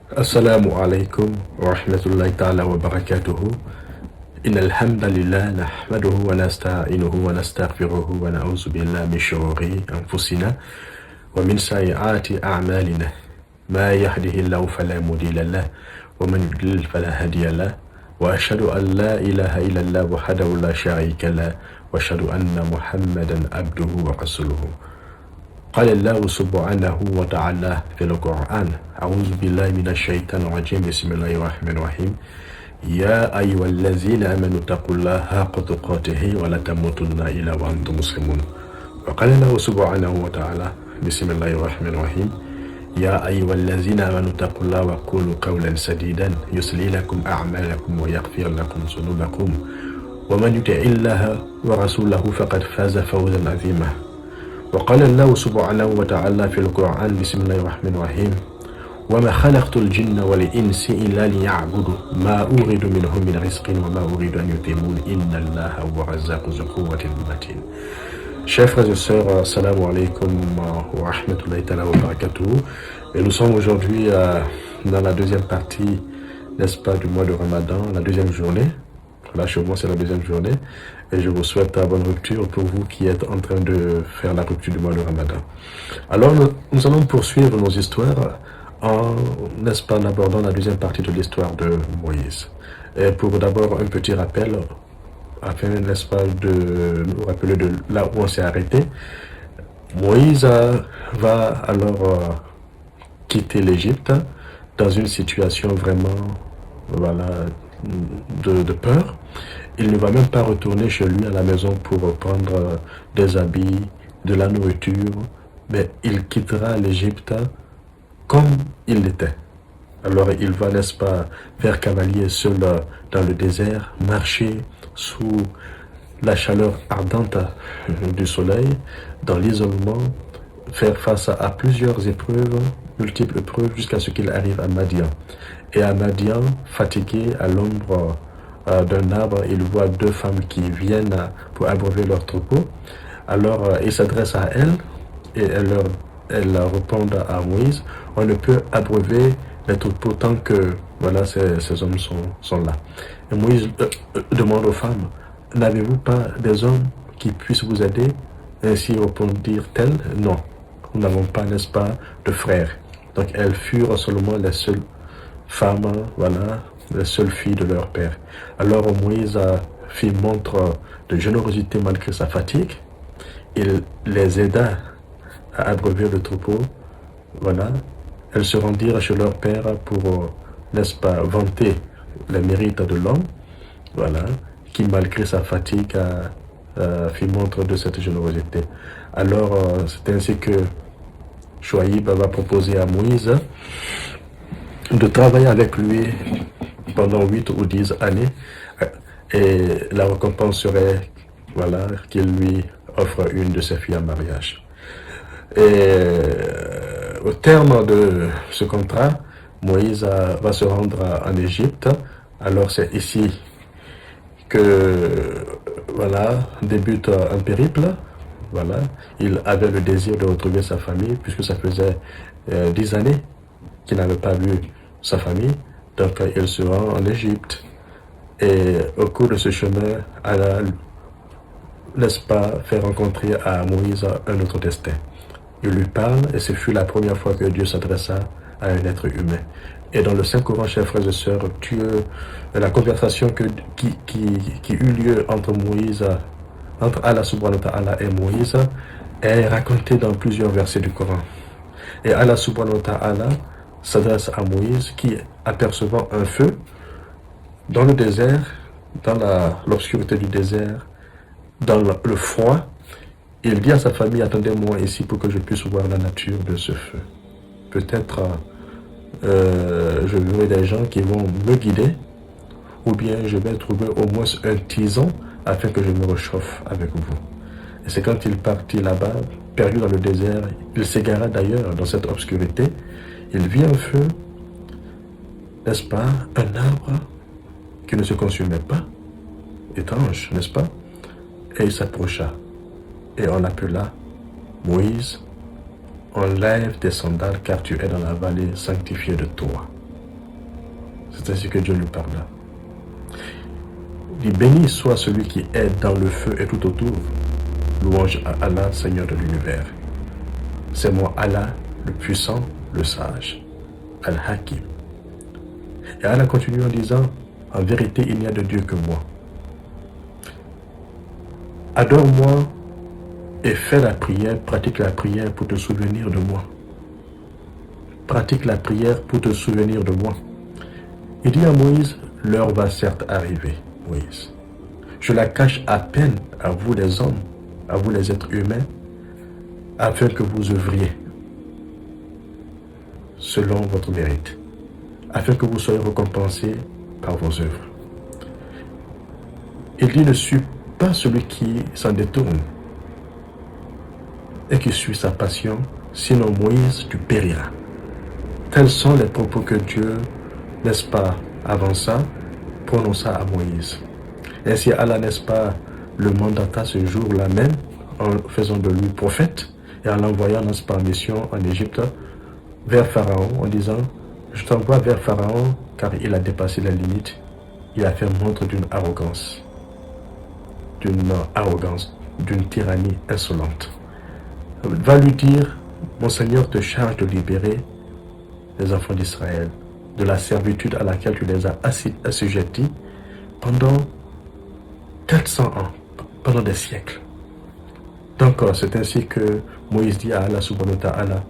السلام عليكم ورحمة الله تعالى وبركاته. إن الحمد لله نحمده ونستعينه ونستغفره ونعوذ بالله من شرور أنفسنا ومن سيئات أعمالنا. ما يهده الله فلا مضل له ومن يضلل فلا هادي له، وأشهد أن لا إله إلا الله وحده لا شريك له، وأشهد أن محمدا عبده ورسوله. قال الله سبحانه وتعالى في القرآن: أعوذ بالله من الشيطان الرجيم، بسم الله الرحمن الرحيم. يا أيها الذين آمنوا اتقوا الله حق تقاته ولا تموتن إلا وأنتم مسلمون. وقال الله سبحانه وتعالى بسم الله الرحمن الرحيم: يا أيها الذين آمنوا اتقوا الله وقولوا قولا سديدا يصلح لكم أعمالكم ويغفر لكم ذنوبكم، ومن يطع الله ورسوله فقد فاز فوزا عظيما. وقال الله سبحانه وتعالى في القرآن بسم الله الرحمن الرحيم: وما خلقت الجن والإنس إلا ليعبدوا ما أريد منهم من رزق وما أريد أن يطعمون إن الله هو الرزاق ذو القوة المتين. Chers frères et sœurs, assalamu alaikum wa rahmatullahi ta'ala wa barakatuh. Et nous sommes aujourd'hui dans la deuxième partie, n'est-ce pas, du mois de Ramadan, la deuxième journée. Là, chez moi, c'est la deuxième journée. Et je vous souhaite la bonne rupture pour vous qui êtes en train de faire la rupture du mois de Ramadan. Alors, nous allons poursuivre nos histoires n'est-ce pas, en abordant la deuxième partie de l'histoire de Moïse. Et pour d'abord un petit rappel, afin, n'est-ce pas, de nous rappeler de là où on s'est arrêté. Moïse va alors quitter l'Égypte dans une situation vraiment, voilà, de peur. Il ne va même pas retourner chez lui à la maison pour prendre des habits, de la nourriture, mais il quittera l'Égypte comme il l'était. Alors il va, n'est-ce pas, faire cavalier seul dans le désert, marcher sous la chaleur ardente du soleil, dans l'isolement, faire face à plusieurs épreuves, multiples épreuves, jusqu'à ce qu'il arrive à Madian. Et à Madian, fatigué à l'ombre d'un arbre, il voit deux femmes qui viennent pour abreuver leur troupeau. Alors il s'adresse à elles et elles répondent à Moïse: on ne peut abreuver les troupeaux tant que, voilà, ces hommes sont là. Et Moïse demande aux femmes: n'avez-vous pas des hommes qui puissent vous aider? Ainsi répondirent-elles: non, nous n'avons pas, n'est-ce pas, de frères. Donc elles furent seulement les seules femmes, voilà, les seules filles de leur père. Alors Moïse fit montre de générosité malgré sa fatigue. Il les aida à abreuver le troupeau. Voilà. Elles se rendirent chez leur père pour, n'est-ce pas, vanter les mérites de l'homme, voilà, qui malgré sa fatigue fit montre de cette générosité. Alors c'est ainsi que Chouaïb va proposer à Moïse de travailler avec lui pendant 8 ou 10 années, et la récompense serait, voilà, qu'il lui offre une de ses filles en mariage. Et au terme de ce contrat, Moïse va se rendre en Égypte. Alors c'est ici que, voilà, débute un périple. Voilà, il avait le désir de retrouver sa famille puisque ça faisait 10 années qu'il n'avait pas vu sa famille. Donc il se rend en Égypte et au cours de ce chemin, n'est-ce pas, fait rencontrer à Moïse un autre destin. Il lui parle et ce fut la première fois que Dieu s'adressa à un être humain. Et dans le Saint-Coran, chers frères et sœurs, la conversation qui eut lieu entre Allah subhanahu wa ta'ala et Moïse est racontée dans plusieurs versets du Coran. Et Allah subhanahu wa ta'ala s'adresse à Moïse qui, apercevant un feu dans le désert, dans l'obscurité du désert, dans le froid, il dit à sa famille: attendez-moi ici pour que je puisse voir la nature de ce feu. Peut-être je verrai des gens qui vont me guider, ou bien je vais trouver au moins un tison afin que je me réchauffe avec vous. Et c'est quand il partit là-bas, perdu dans le désert, il s'égara d'ailleurs dans cette obscurité, il vit un feu, n'est-ce pas, un arbre qui ne se consumait pas, étrange, n'est-ce pas? Et il s'approcha. Et on l'appela: Moïse, enlève tes sandales car tu es dans la vallée sanctifiée de toi. C'est ainsi que Dieu lui parla. Il dit, béni soit celui qui est dans le feu et tout autour. Louange à Allah, Seigneur de l'univers. C'est moi Allah, le puissant, le sage, Al-Hakim. Et Allah continue en disant, en vérité, il n'y a de Dieu que moi. Adore-moi et fais la prière, pratique la prière pour te souvenir de moi. Pratique la prière pour te souvenir de moi. Il dit à Moïse, l'heure va certes arriver, Moïse. Je la cache à peine à vous les hommes, à vous les êtres humains, afin que vous œuvriez selon votre mérite, afin que vous soyez récompensés par vos œuvres. Il dit, ne suis pas celui qui s'en détourne et qui suit sa passion, sinon Moïse, tu périras. Tels sont les propos que Dieu, n'est-ce pas, avant ça, prononça à Moïse. Ainsi Allah, n'est-ce pas, le mandata ce jour-là même, en faisant de lui prophète, et en l'envoyant, n'est-ce pas, en mission en Égypte, vers Pharaon, en disant, je t'envoie vers Pharaon, car il a dépassé la limite, il a fait montre d'une arrogance, d'une tyrannie insolente. Va lui dire, mon Seigneur te charge de libérer les enfants d'Israël de la servitude à laquelle tu les as assujettis pendant 400 ans, pendant des siècles. Donc c'est ainsi que Moïse dit à Allah subhanahu wa ta'ala,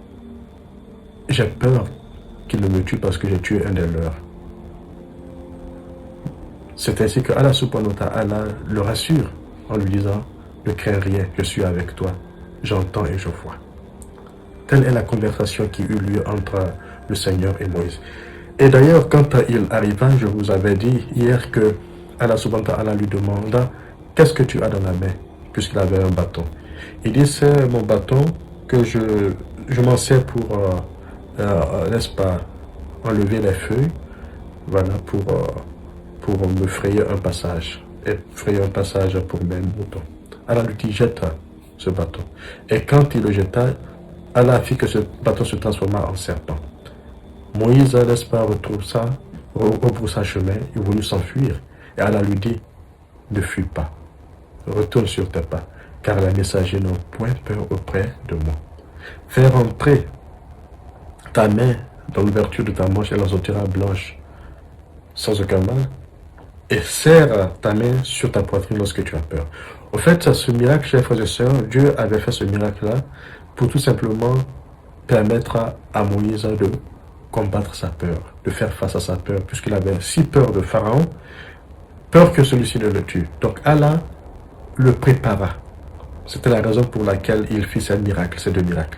j'ai peur qu'il ne me tue parce que j'ai tué un des leurs. C'est ainsi que Allah subhanahu wa ta'ala le rassure en lui disant, ne crains rien, je suis avec toi, j'entends et je vois. Telle est la conversation qui eut lieu entre le Seigneur et Moïse. Et d'ailleurs, quand il arriva, je vous avais dit hier que Allah subhanahu wa ta'ala lui demanda, qu'est-ce que tu as dans la main, puisqu'il avait un bâton. Il dit, c'est mon bâton que je m'en sers pour, n'est-ce pas, enlever les feuilles, voilà, pour me frayer un passage, et frayer un passage pour mes moutons. Allah lui dit, jette ce bâton. Et quand il le jeta, Allah fit que ce bâton se transforma en serpent. Moïse, n'est-ce pas, rebroussa chemin, il voulut s'enfuir. Et Allah lui dit, ne fuis pas, retourne sur tes pas, car les messagers n'ont point peur auprès de moi. Fais rentrer ta main dans l'ouverture de ta manche, elle en sortira blanche, sans aucun mal, et serre ta main sur ta poitrine lorsque tu as peur. Au fait, ce miracle, chers frères et sœurs, Dieu avait fait ce miracle-là pour tout simplement permettre à Moïse de combattre sa peur, de faire face à sa peur, puisqu'il avait si peur de Pharaon, peur que celui-ci ne le tue. Donc Allah le prépara. C'était la raison pour laquelle il fit ces deux miracles,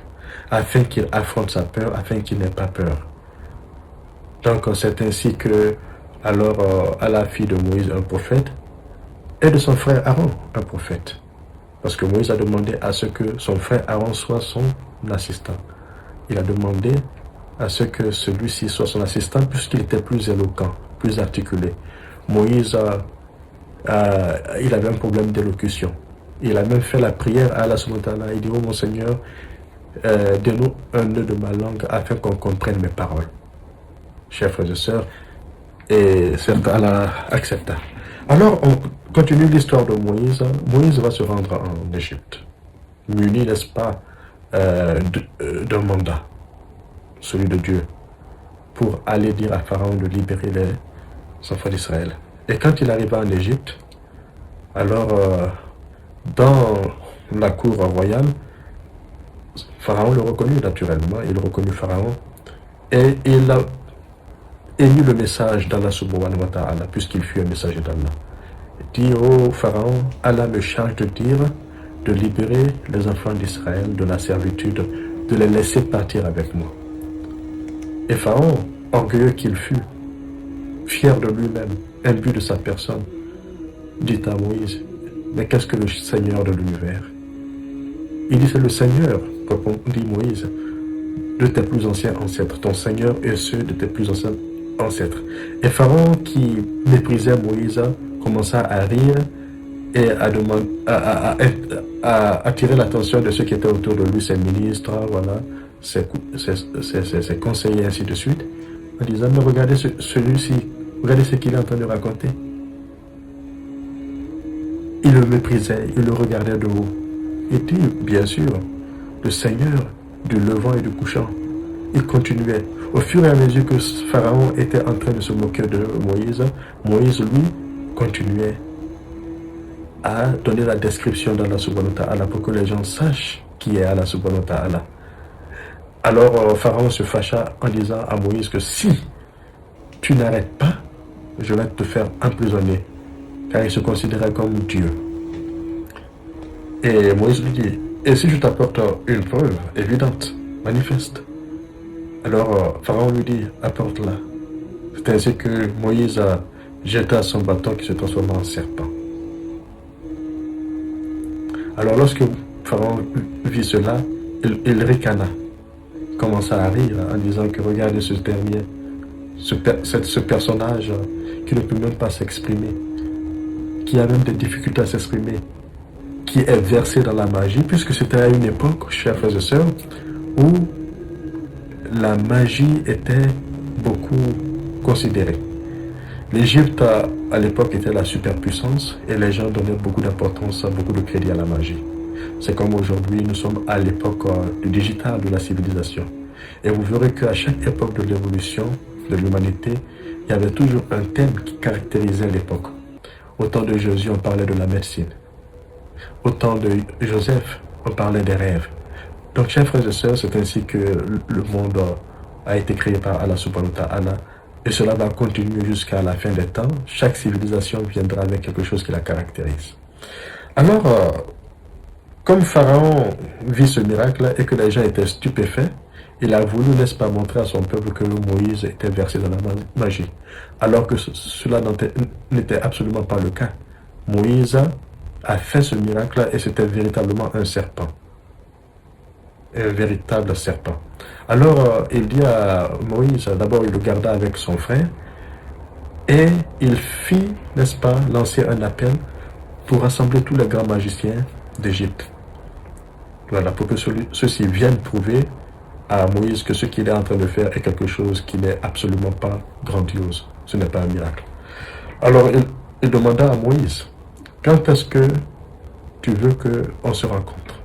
afin qu'il affronte sa peur, afin qu'il n'ait pas peur. Donc c'est ainsi que alors Allah fit de Moïse un prophète et de son frère Aaron un prophète. Parce que Moïse a demandé à ce que son frère Aaron soit son assistant. Il a demandé à ce que celui-ci soit son assistant puisqu'il était plus éloquent, plus articulé. Moïse, il avait un problème d'élocution. Il a même fait la prière à Allah subhanahu wa ta'ala. Il dit, oh mon Seigneur, donne-nous un nœud de ma langue afin qu'on comprenne mes paroles. Chers frères et sœurs, et certes Allah accepta. Alors on continue l'histoire de Moïse. Moïse va se rendre en Égypte, muni, n'est-ce pas, d'un mandat, celui de Dieu, pour aller dire à Pharaon de libérer les enfants d'Israël. Et quand il arriva en Égypte, alors dans la cour royale, Pharaon le reconnut naturellement, il reconnut Pharaon, et il a émis le message d'Allah subhanahu wa ta'ala, puisqu'il fut un messager d'Allah. Il dit, oh Pharaon, Allah me charge de dire, de libérer les enfants d'Israël de la servitude, de les laisser partir avec moi. Et Pharaon, orgueilleux qu'il fut, fier de lui-même, imbu de sa personne, dit à Moïse, mais qu'est-ce que le Seigneur de l'univers? Il dit, c'est le Seigneur, répondit Moïse, de tes plus anciens ancêtres, ton Seigneur et ceux de tes plus anciens ancêtres. Et Pharaon, qui méprisait Moïse, commença à rire et à attirer l'attention de ceux qui étaient autour de lui, ses ministres, voilà, ses conseillers, ainsi de suite, en disant, mais regardez celui-ci, Regardez ce qu'il est en train de raconter. Il le méprisait, il le regardait de haut. Et dit, bien sûr, le Seigneur du levant et du couchant. Il continuait. Au fur et à mesure que Pharaon était en train de se moquer de Moïse, Moïse, lui, continuait à donner la description d'Allah subhanahu wa ta'ala pour que les gens sachent qui est Allah subhanahu wa ta'ala. Alors Pharaon se fâcha en disant à Moïse que si tu n'arrêtes pas, je vais te faire emprisonner, car il se considérait comme Dieu. Et Moïse lui dit, et si je t'apporte une preuve évidente, manifeste. Alors Pharaon lui dit, apporte-la. C'est ainsi que Moïse jeta son bâton qui se transforma en serpent. Alors lorsque Pharaon vit cela, il ricana, commença à rire en disant que regardez ce dernier, ce personnage qui ne peut même pas s'exprimer, qui a même des difficultés à s'exprimer, qui est versé dans la magie, puisque c'était à une époque, chers frères et sœurs, où la magie était beaucoup considérée. L'Égypte, à l'époque, était la superpuissance et les gens donnaient beaucoup d'importance, beaucoup de crédit à la magie. C'est comme aujourd'hui, nous sommes à l'époque du digital, de la civilisation. Et vous verrez qu'à chaque époque de l'évolution de l'humanité, il y avait toujours un thème qui caractérisait l'époque. Au temps de Jésus, on parlait de la médecine. Au temps de Joseph, on parlait des rêves. Donc, chers frères et sœurs, c'est ainsi que le monde a été créé par Allah subhanahu wa ta'ala. Et cela va continuer jusqu'à la fin des temps. Chaque civilisation viendra avec quelque chose qui la caractérise. Alors, comme Pharaon vit ce miracle et que les gens étaient stupéfaits, il a voulu, n'est-ce pas, montrer à son peuple que Moïse était versé dans la magie. Alors que cela n'était absolument pas le cas. Moïse a fait ce miracle et c'était véritablement un serpent. Un véritable serpent. Alors, il dit à Moïse, d'abord il le garda avec son frère, et il fit, n'est-ce pas, lancer un appel pour rassembler tous les grands magiciens d'Égypte. Voilà, pour que ceux-ci viennent prouver à Moïse que ce qu'il est en train de faire est quelque chose qui n'est absolument pas grandiose. Ce n'est pas un miracle. Alors, il demanda à Moïse, quand est-ce que tu veux qu'on se rencontre,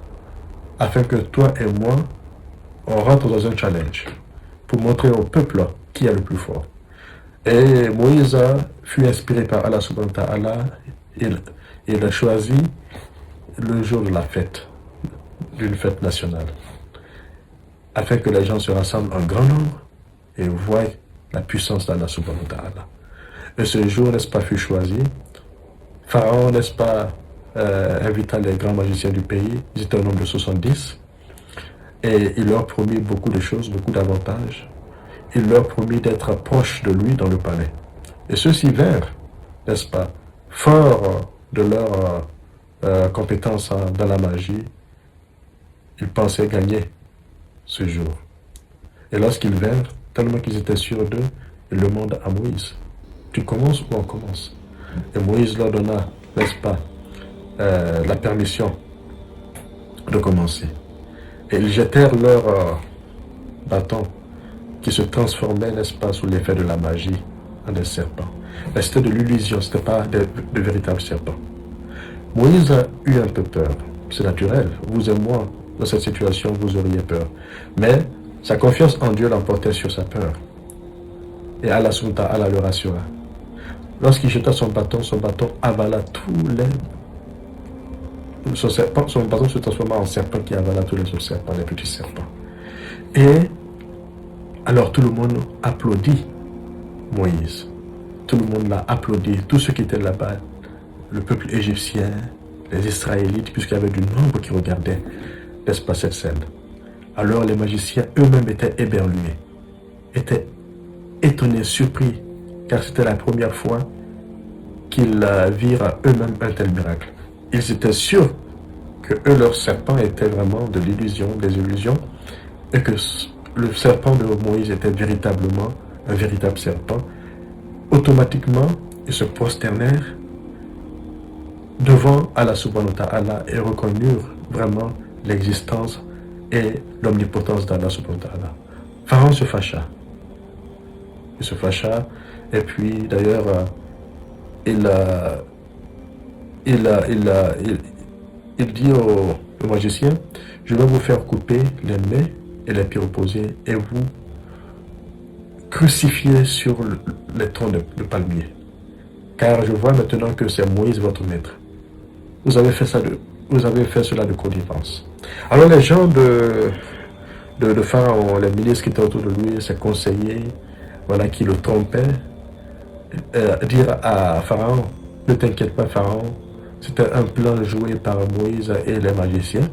afin que toi et moi, on rentre dans un challenge pour montrer au peuple qui est le plus fort. Et Moïse fut inspiré par Allah subhanahu wa ta'ala. Il a choisi le jour de la fête, d'une fête nationale, afin que les gens se rassemblent en grand nombre et voient la puissance d'Allah subhanahu wa ta'ala. Et ce jour, n'est-ce pas, fut choisi. Pharaon, n'est-ce pas, invita les grands magiciens du pays. Ils étaient au nombre de 70. Et il leur promit beaucoup de choses, beaucoup d'avantages. Il leur promit d'être proches de lui dans le palais. Et ceux-ci vinrent, n'est-ce pas, forts de leur compétence dans la magie. Ils pensaient gagner ce jour. Et lorsqu'ils vinrent, tellement qu'ils étaient sûrs d'eux, ils demandent à Moïse, tu commences ou on commence? Et Moïse leur donna, n'est-ce pas, la permission de commencer. Et ils jetèrent leur bâton qui se transformait, n'est-ce pas, sous l'effet de la magie en des serpents. Mais c'était de l'illusion, ce n'était pas de véritables serpents. Moïse a eu un peu peur. C'est naturel. Vous et moi, dans cette situation, vous auriez peur. Mais sa confiance en Dieu l'emportait sur sa peur. Et Allah subhanahu wa ta'ala le rassura. Lorsqu'il jeta son bâton avala tous les... Son bâton se transforma en serpent qui avala tous les autres serpents, les petits serpents. Et alors tout le monde applaudit Moïse. Tout le monde l'a applaudi. Tous ceux qui étaient là-bas, le peuple égyptien, les Israélites, puisqu'il y avait du nombre qui regardaient, n'est-ce pas, cette scène. Alors les magiciens eux-mêmes étaient éberlués, étaient étonnés, surpris, car c'était la première fois qu'ils virent eux-mêmes un tel miracle. Ils étaient sûrs que eux, leur serpent était vraiment de l'illusion, des illusions, et que le serpent de Moïse était véritablement un véritable serpent. Automatiquement, ils se prosternèrent devant Allah subhanahu wa ta'ala et reconnurent vraiment l'existence et l'omnipotence d'Allah subhanahu wa ta'ala. Pharaon se fâcha. il se fâcha, et puis d'ailleurs, il, euh, il dit au magicien, je vais vous faire couper les mains et les pieds opposés, et vous crucifier sur les troncs de palmier. Car je vois maintenant que c'est Moïse votre maître. Vous avez fait cela de connivence. Alors les gens de Pharaon, les ministres qui étaient autour de lui, ses conseillers, voilà, qui le trompaient, dire à Pharaon, ne t'inquiète pas Pharaon, c'était un plan joué par Moïse et les magiciens.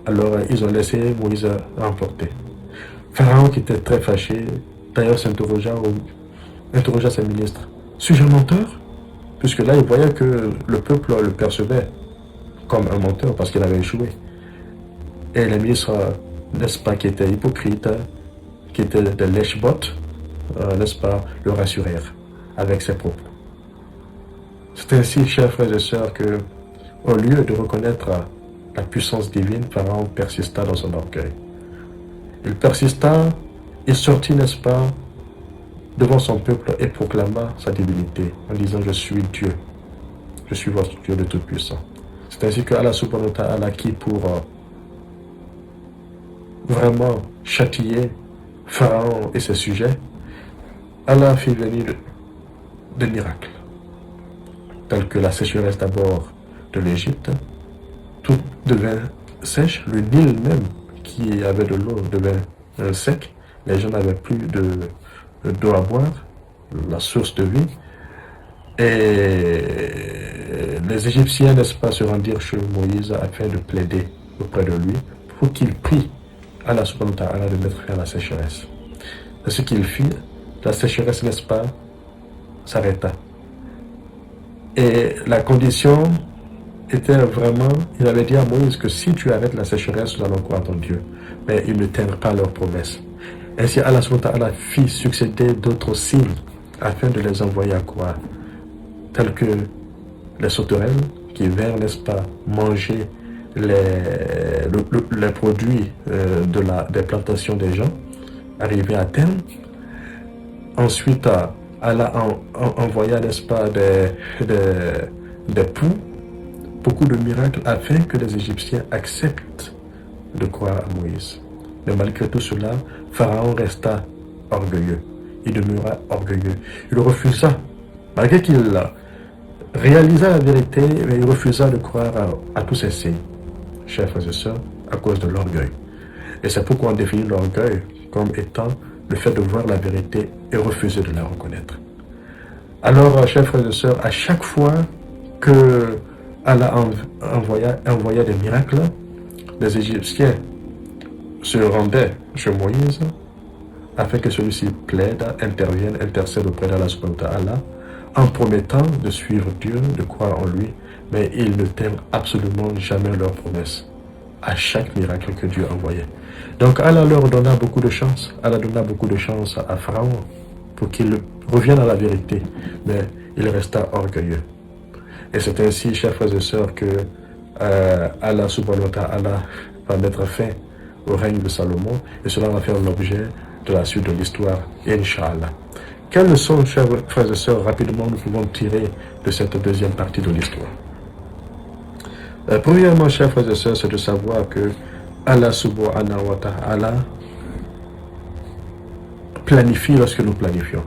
Alors ils ont laissé Moïse remporter. Pharaon, qui était très fâché, d'ailleurs interrogea ses ministres. Suis-je un menteur? Puisque là, il voyait que le peuple le percevait comme un menteur parce qu'il avait échoué. Et les ministres, n'est-ce pas, qui étaient hypocrites, qui étaient des lèche-bottes, n'est-ce pas, le rassurèrent avec ses propos. C'est ainsi, chers frères et sœurs, que, au lieu de reconnaître la puissance divine, Pharaon persista dans son orgueil. Il persista, il sortit, n'est-ce pas, devant son peuple et proclama sa divinité en disant je suis Dieu, je suis votre Dieu de Tout-Puissant. C'est ainsi que Allah subhanahu wa ta'ala, qui pour vraiment châtier Pharaon et ses sujets, Allah fit venir des miracles tels que la sécheresse d'abord de l'Égypte, tout devint sèche, le Nil même qui avait de l'eau devint sec, les gens n'avaient plus d'eau à boire, la source de vie. Et les Égyptiens, n'est-ce pas, se rendirent chez Moïse afin de plaider auprès de lui pour qu'il prie Allah subhanahu wa ta'ala de mettre fin à la sécheresse. C'est ce qu'il fit, la sécheresse, n'est-ce pas, s'arrêta. Et la condition était vraiment, il avait dit à Moïse que si tu arrêtes la sécheresse, nous allons croire ton Dieu. Mais ils ne tiennent pas leur promesse. Ainsi, Allah subhanahu wa ta'ala fit succéder d'autres signes afin de les envoyer à croire, tels que les sauterelles qui vinrent, n'est-ce pas, manger les produits des plantations des gens, arrivés à terme. Ensuite, Allah envoya, n'est-ce pas, des poux, beaucoup de miracles afin que les Égyptiens acceptent de croire à Moïse. Mais malgré tout cela, Pharaon resta orgueilleux. Il demeura orgueilleux. Il refusa, malgré qu'il réalisa la vérité, mais il refusa de croire à tous ces signes, chers frères et sœurs, à cause de l'orgueil. Et c'est pourquoi on définit l'orgueil comme étant le fait de voir la vérité et refuser de la reconnaître. Alors, chers frères et sœurs, à chaque fois que Allah envoya des miracles, les Égyptiens se rendaient chez Moïse afin que celui-ci plaide, intervienne, intercède auprès d'Allah subhanahu wa ta'ala, en promettant de suivre Dieu, de croire en lui, mais ils ne tiennent absolument jamais leurs promesses à chaque miracle que Dieu envoyait. Donc Allah leur donna beaucoup de chance. Allah donna beaucoup de chance à Pharaon pour qu'il revienne à la vérité, mais il resta orgueilleux. Et c'est ainsi, chers frères et sœurs, que Allah subhanahu wa ta'ala va mettre fin au règne de Salomon, et cela va faire l'objet de la suite de l'histoire, Inch'Allah. Quelles leçons, chers frères et sœurs, rapidement nous pouvons tirer de cette deuxième partie de l'histoire? Premièrement, chers frères et sœurs, c'est de savoir que Allah subhanahu wa ta'ala planifie lorsque nous planifions.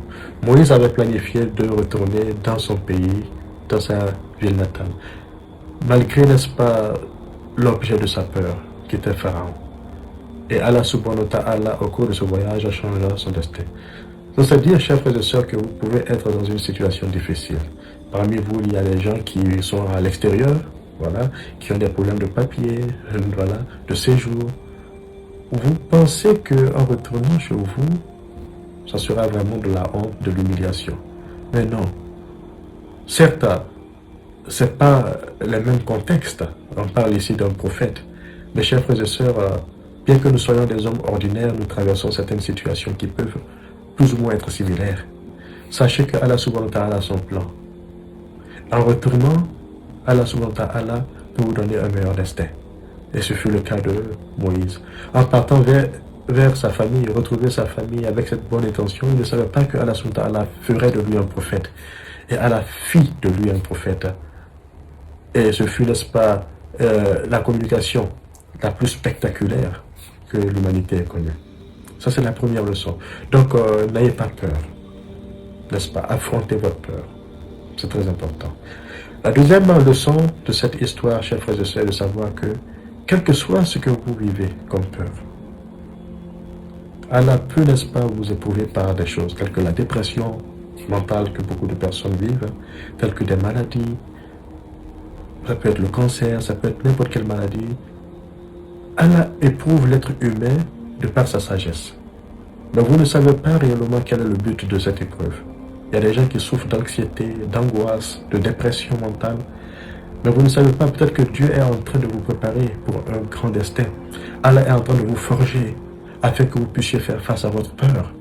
Moïse avait planifié de retourner dans son pays, dans sa ville natale, malgré, n'est-ce pas, l'objet de sa peur, qui était Pharaon. Et Allah subhanahu wa ta'ala, au cours de ce voyage, a changé son destin. Donc, c'est-à-dire, chers frères et sœurs, que vous pouvez être dans une situation difficile. Parmi vous, il y a des gens qui sont à l'extérieur, voilà, qui ont des problèmes de papier, voilà, de séjour. Vous pensez qu'en retournant chez vous, ça sera vraiment de la honte, de l'humiliation. Mais non. Certes, ce n'est pas le même contexte. On parle ici d'un prophète. Mais chers frères et sœurs, bien que nous soyons des hommes ordinaires, nous traversons certaines situations qui peuvent plus ou moins être similaires. Sachez que Allah subhanahu wa ta'ala a son plan. En retournant, Allah subhanahu wa ta'ala peut vous donner un meilleur destin. Et ce fut le cas de Moïse. En partant vers vers sa famille, retrouver sa famille avec cette bonne intention, il ne savait pas que Allah subhanahu wa ta'ala ferait de lui un prophète. Et Allah fit de lui un prophète. Et ce fut, n'est-ce pas, la communication la plus spectaculaire que l'humanité ait connue. Ça, c'est la première leçon. Donc, n'ayez pas peur, n'est-ce pas? Affrontez votre peur. C'est très important. La deuxième leçon de cette histoire, chers frères et sœurs, est de savoir que, quel que soit ce que vous vivez comme peur, Allah peut, n'est-ce pas, vous éprouver par des choses telles que la dépression mentale que beaucoup de personnes vivent, telles que des maladies, ça peut être le cancer, ça peut être n'importe quelle maladie. Allah éprouve l'être humain de par sa sagesse. Mais vous ne savez pas réellement quel est le but de cette épreuve. Il y a des gens qui souffrent d'anxiété, d'angoisse, de dépression mentale. Mais vous ne savez pas, peut-être que Dieu est en train de vous préparer pour un grand destin. Allah est en train de vous forger afin que vous puissiez faire face à votre peur.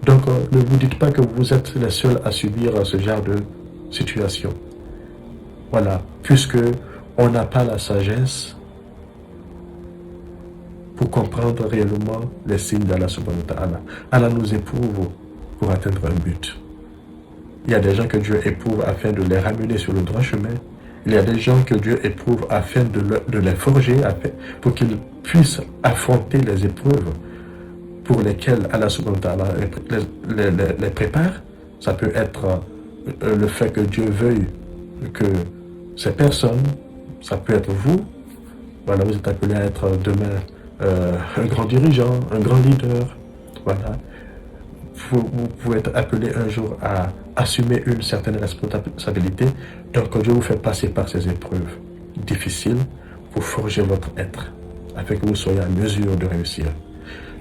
Donc, ne vous dites pas que vous êtes les seuls à subir ce genre de situation. Voilà, puisque on n'a pas la sagesse pour comprendre réellement les signes d'Allah subhanahu wa ta'ala. Allah nous éprouve pour atteindre un but. Il y a des gens que Dieu éprouve afin de les ramener sur le droit chemin. Il y a des gens que Dieu éprouve afin de les forger, pour qu'ils puissent affronter les épreuves pour lesquelles Allah subhanahu wa ta'ala les prépare. Ça peut être le fait que Dieu veuille que ces personnes, ça peut être vous, voilà, vous êtes appelé à être demain un grand dirigeant, un grand leader, voilà. Vous pouvez être appelé un jour à assumer une certaine responsabilité. Donc Dieu vous fait passer par ces épreuves difficiles pour forger votre être, afin que vous soyez en mesure de réussir.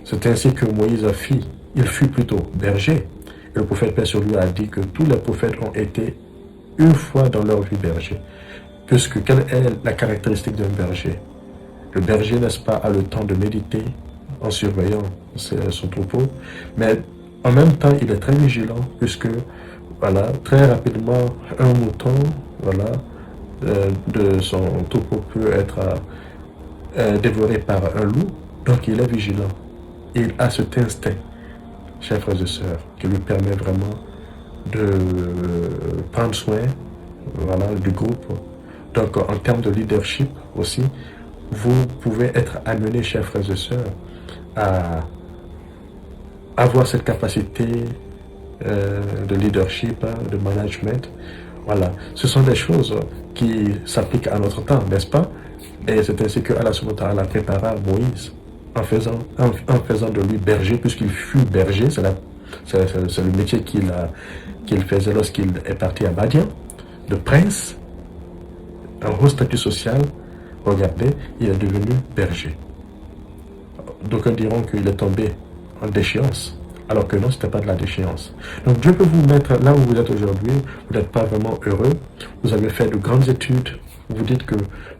C'est ainsi que Moïse il fut plutôt berger. Et le prophète paix sur lui a dit que tous les prophètes ont été une fois dans leur vie berger. Puisque quelle est la caractéristique d'un berger? Le berger, n'est-ce pas, a le temps de méditer en surveillant son troupeau, mais en même temps, il est très vigilant, puisque, voilà, très rapidement, un mouton, voilà, de son troupeau peut être dévoré par un loup, donc il est vigilant. Il a cet instinct, chers frères et sœurs, qui lui permet vraiment de prendre soin, voilà, du groupe. Donc, en termes de leadership aussi, vous pouvez être amené, chers frères et sœurs, à avoir cette capacité de leadership, de management. Voilà, ce sont des choses qui s'appliquent à notre temps, n'est-ce pas? Et c'est ainsi que Allah subhanahu wa ta'ala prépara Moïse en faisant de lui berger, puisqu'il fut berger. C'est le métier qu'il faisait lorsqu'il est parti à Madian, de prince, un haut statut social. Regardez, il est devenu berger. D'aucuns diront qu'il est tombé en déchéance, alors que non, ce n'était pas de la déchéance. Donc Dieu peut vous mettre là où vous êtes aujourd'hui, vous n'êtes pas vraiment heureux, vous avez fait de grandes études, vous dites que,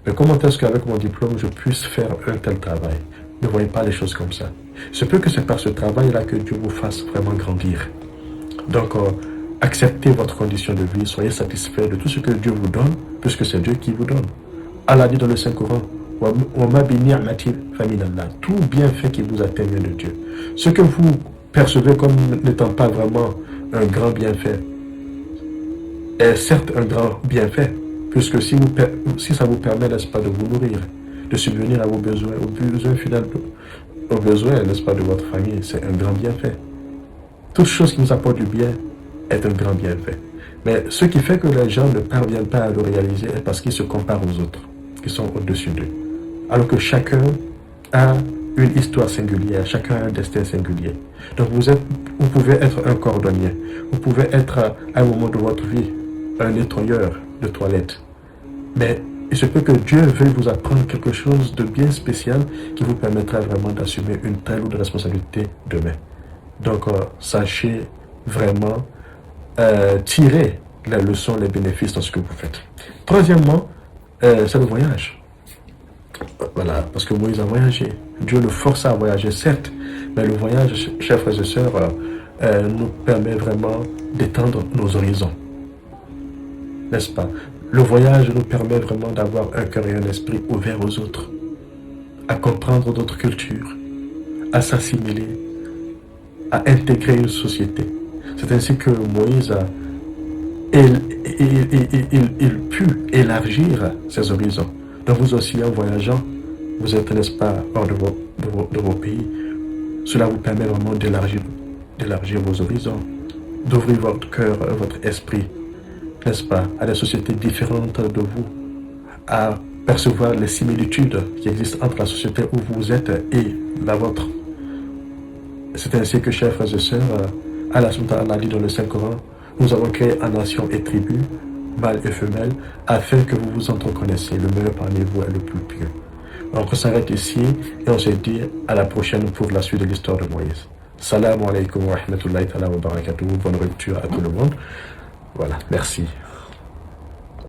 mais comment est-ce qu'avec mon diplôme, je puisse faire un tel travail? Ne voyez pas les choses comme ça. Ce peut que c'est par ce travail-là que Dieu vous fasse vraiment grandir. Donc, acceptez votre condition de vie, soyez satisfait de tout ce que Dieu vous donne, puisque c'est Dieu qui vous donne. Allah dit dans le Saint-Coran, tout bienfait qui vous atteint vient de Dieu. Ce que vous percevez comme n'étant pas vraiment un grand bienfait est certes un grand bienfait, puisque si ça vous permet, n'est-ce pas, de vous nourrir, de subvenir à vos besoins, aux besoins, n'est-ce pas, de votre famille, c'est un grand bienfait. Toute chose qui nous apporte du bien est un grand bienfait. Mais ce qui fait que les gens ne parviennent pas à le réaliser est parce qu'ils se comparent aux autres, qui sont au-dessus d'eux. Alors que chacun a une histoire singulière, chacun a un destin singulier. Donc vous pouvez être un cordonnier, vous pouvez être à un moment de votre vie un nettoyeur de toilettes. Mais il se peut que Dieu veuille vous apprendre quelque chose de bien spécial qui vous permettra vraiment d'assumer une telle ou de responsabilité demain. Donc sachez vraiment tirer les leçons, les bénéfices dans ce que vous faites. Troisièmement, c'est le voyage. Voilà, parce que Moïse a voyagé. Dieu le force à voyager, certes, mais le voyage, chers frères et sœurs, nous permet vraiment d'étendre nos horizons. N'est-ce pas? Le voyage nous permet vraiment d'avoir un cœur et un esprit ouverts aux autres, à comprendre d'autres cultures, à s'assimiler, à intégrer une société. C'est ainsi que Moïse il put élargir ses horizons. Donc vous aussi, en voyageant, vous êtes, n'est-ce pas, hors de vos pays. Cela vous permet vraiment d'élargir vos horizons, d'ouvrir votre cœur, votre esprit, n'est-ce pas, à des sociétés différentes de vous, à percevoir les similitudes qui existent entre la société où vous êtes et la vôtre. C'est ainsi que, chers frères et sœurs, Allah subhanahu wa ta'ala dit dans le Saint-Coran, nous avons créé en nations et tribus, mâles et femelles, afin que vous vous entreconnaissiez. Le meilleur parmi vous est le plus pieux. Donc on s'arrête ici et on se dit à la prochaine pour la suite de l'histoire de Moïse. Salam alaikum wa rahmatullahi wa barakatuh. Bonne rupture à tout le monde. Voilà, merci.